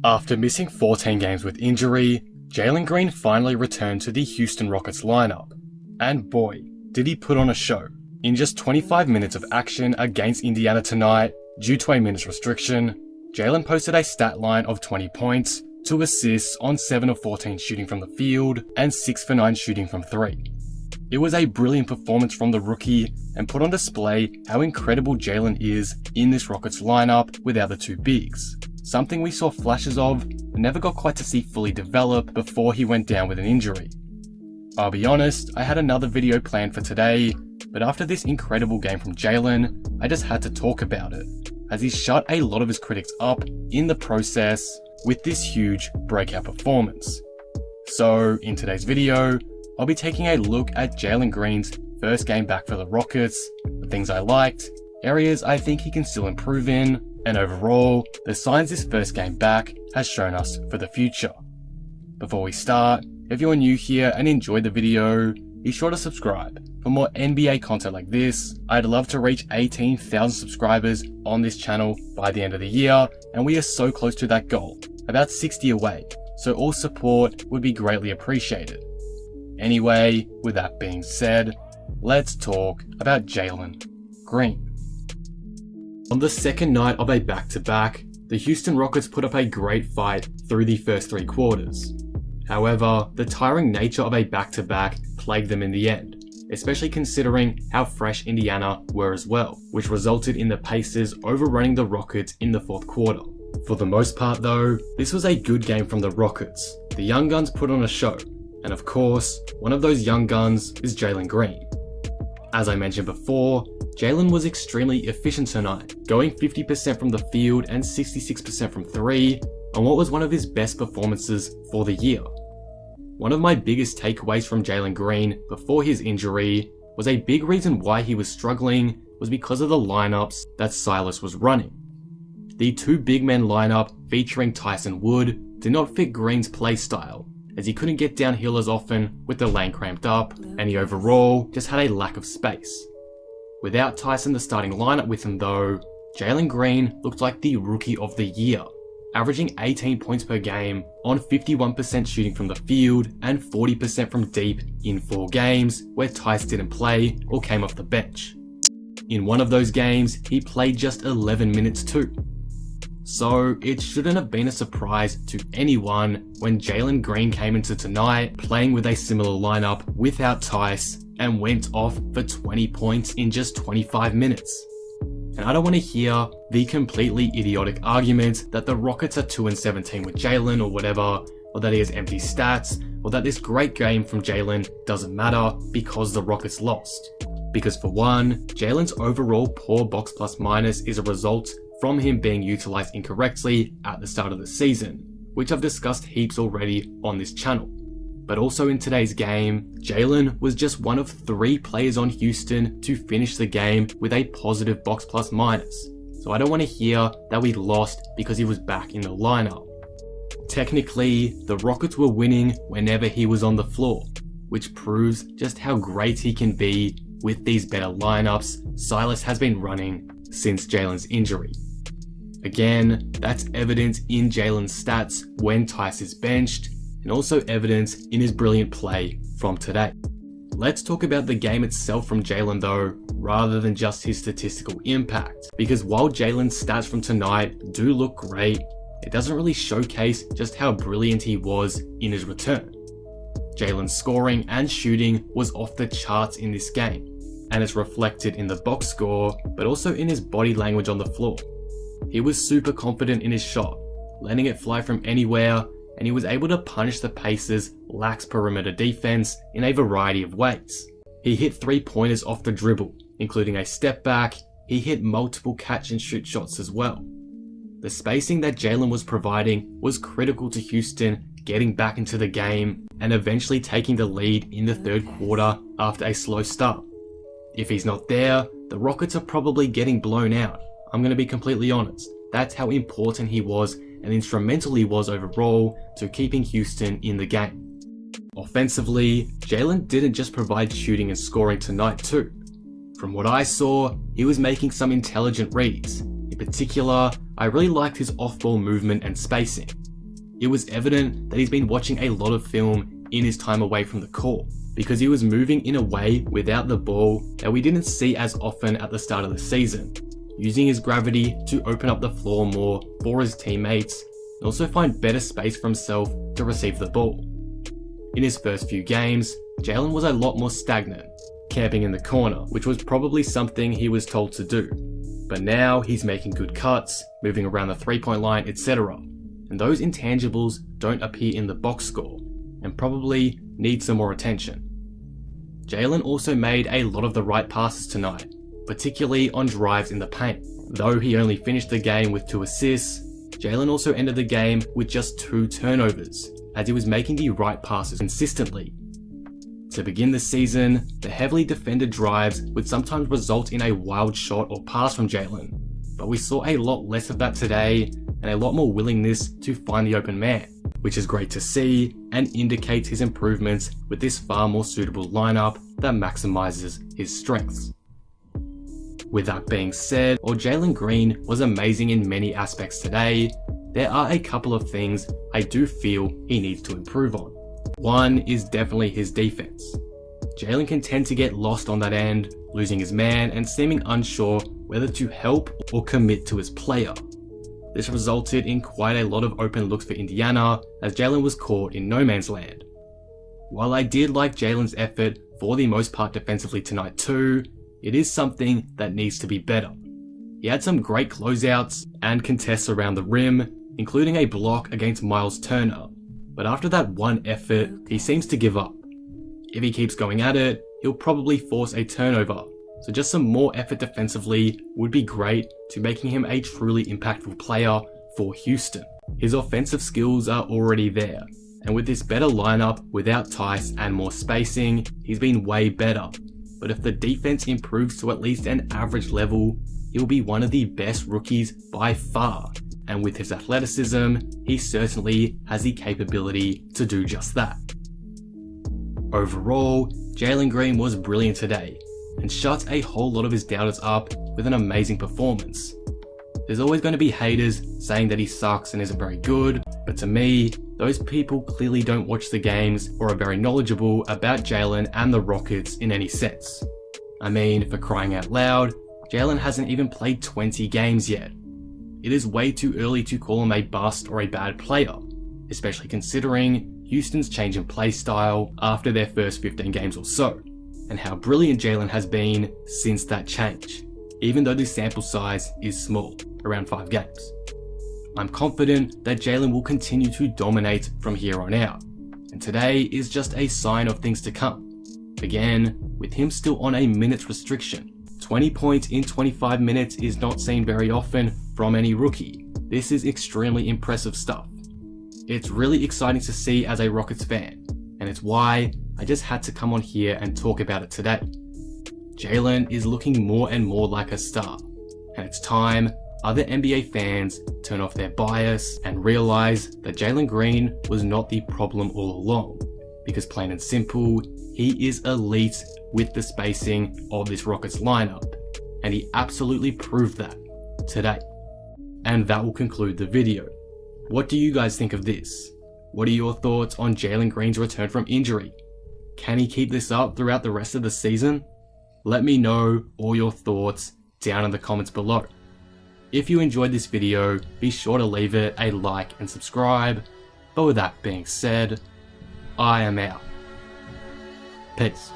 After missing 14 games with injury, Jalen Green finally returned to the Houston Rockets lineup. And boy, did he put on a show. In just 25 minutes of action against Indiana tonight, due to a minutes restriction, Jalen posted a stat line of 20 points, 2 assists on 7 of 14 shooting from the field, and 6 for 9 shooting from 3. It was a brilliant performance from the rookie and put on display how incredible Jalen is in this Rockets lineup without the two bigs. Something we saw flashes of, but never got quite to see fully develop before he went down with an injury. I'll be honest, I had another video planned for today, but after this incredible game from Jalen, I just had to talk about it, as he shut a lot of his critics up in the process with this huge breakout performance. So in today's video, I'll be taking a look at Jalen Green's first game back for the Rockets, the things I liked, areas I think he can still improve in, and overall, the signs this first game back has shown us for the future. Before we start, if you're new here and enjoyed the video, be sure to subscribe. For more NBA content like this, I'd love to reach 18,000 subscribers on this channel by the end of the year, and we are so close to that goal, about 60 away, so all support would be greatly appreciated. Anyway, with that being said, let's talk about Jalen Green. On the second night of a back-to-back, the Houston Rockets put up a great fight through the first 3 quarters. However, the tiring nature of a back-to-back plagued them in the end, especially considering how fresh Indiana were as well, which resulted in the Pacers overrunning the Rockets in the fourth quarter. For the most part though, this was a good game from the Rockets. The young guns put on a show, and of course, one of those young guns is Jalen Green. As I mentioned before, Jalen was extremely efficient tonight, going 50% from the field and 66% from 3, on what was one of his best performances for the year. One of my biggest takeaways from Jalen Green before his injury was a big reason why he was struggling was because of the lineups that Silas was running. The 2 big men lineup featuring Tyson Wood did not fit Green's play style, as he couldn't get downhill as often with the lane cramped up, and he overall just had a lack of space. Without Tyson the starting lineup with him though, Jalen Green looked like the rookie of the year, averaging 18 points per game on 51% shooting from the field and 40% from deep in 4 games where Tice didn't play or came off the bench. In one of those games, he played just 11 minutes too. So it shouldn't have been a surprise to anyone when Jalen Green came into tonight playing with a similar lineup without Tice and went off for 20 points in just 25 minutes. And I don't want to hear the completely idiotic argument that the Rockets are 2-17 with Jalen or whatever, or that he has empty stats, or that this great game from Jalen doesn't matter because the Rockets lost. Because for one, Jalen's overall poor box plus minus is a result from him being utilized incorrectly at the start of the season, which I've discussed heaps already on this channel. But also in today's game, Jalen was just one of 3 players on Houston to finish the game with a positive box plus minus. So I don't want to hear that we lost because he was back in the lineup. Technically, the Rockets were winning whenever he was on the floor, which proves just how great he can be with these better lineups Silas has been running since Jalen's injury. Again, that's evident in Jalen's stats when Tice is benched, and also evidence in his brilliant play from today. Let's talk about the game itself from Jalen though, rather than just his statistical impact, because while Jalen's stats from tonight do look great, it doesn't really showcase just how brilliant he was in his return. Jalen's scoring and shooting was off the charts in this game, and it's reflected in the box score, but also in his body language on the floor. He was super confident in his shot, letting it fly from anywhere, and he was able to punish the Pacers' lax perimeter defense in a variety of ways. He hit 3-pointers off the dribble, including a step back. He hit multiple catch and shoot shots as well. The spacing that Jalen was providing was critical to Houston getting back into the game and eventually taking the lead in the third quarter after a slow start. If he's not there, the Rockets are probably getting blown out. I'm going to be completely honest. That's how important he was and instrumental he was overall to keeping Houston in the game. Offensively, Jalen didn't just provide shooting and scoring tonight too. From what I saw, he was making some intelligent reads. He particular, I really liked his off-ball movement and spacing. It was evident that he's been watching a lot of film in his time away from the court, because he was moving in a way without the ball that we didn't see as often at the start of the season, using his gravity to open up the floor more for his teammates and also find better space for himself to receive the ball. In his first few games, Jalen was a lot more stagnant, camping in the corner, which was probably something he was told to do. But now he's making good cuts, moving around the three-point line, etc. And those intangibles don't appear in the box score, and probably need some more attention. Jalen also made a lot of the right passes tonight, particularly on drives in the paint. Though he only finished the game with 2 assists, Jalen also ended the game with just 2 turnovers, as he was making the right passes consistently. To begin the season, the heavily defended drives would sometimes result in a wild shot or pass from Jalen, but we saw a lot less of that today and a lot more willingness to find the open man, which is great to see and indicates his improvements with this far more suitable lineup that maximizes his strengths. With that being said, while Jalen Green was amazing in many aspects today, there are a couple of things I do feel he needs to improve on. One is definitely his defense. Jalen can tend to get lost on that end, losing his man and seeming unsure whether to help or commit to his player. This resulted in quite a lot of open looks for Indiana, as Jalen was caught in no man's land. While I did like Jalen's effort for the most part defensively tonight too, it is something that needs to be better. He had some great closeouts and contests around the rim, including a block against Miles Turner, but after that one effort, he seems to give up. If he keeps going at it, he'll probably force a turnover, so just some more effort defensively would be great to making him a truly impactful player for Houston. His offensive skills are already there, and with this better lineup without Tice and more spacing, he's been way better. But if the defense improves to at least an average level, he'll be one of the best rookies by far, and with his athleticism, he certainly has the capability to do just that. Overall, Jalen Green was brilliant today, and shut a whole lot of his doubters up with an amazing performance. There's always going to be haters saying that he sucks and isn't very good, but to me, those people clearly don't watch the games or are very knowledgeable about Jalen and the Rockets in any sense. I mean, for crying out loud, Jalen hasn't even played 20 games yet. It is way too early to call him a bust or a bad player, especially considering Houston's change in play style after their first 15 games or so, and how brilliant Jalen has been since that change, even though the sample size is small, around 5 games. I'm confident that Jalen will continue to dominate from here on out, and today is just a sign of things to come. Again, with him still on a minutes restriction, 20 points in 25 minutes is not seen very often from any rookie. This is extremely impressive stuff. It's really exciting to see as a Rockets fan, and it's why I just had to come on here and talk about it today. Jalen is looking more and more like a star, and it's time other NBA fans turn off their bias and realize that Jalen Green was not the problem all along, because plain and simple, he is elite with the spacing of this Rockets lineup, and he absolutely proved that today. And that will conclude the video. What do you guys think of this? What are your thoughts on Jalen Green's return from injury? Can he keep this up throughout the rest of the season? Let me know all your thoughts down in the comments below. If you enjoyed this video, be sure to leave it a like and subscribe. But with that being said, I am out. Peace.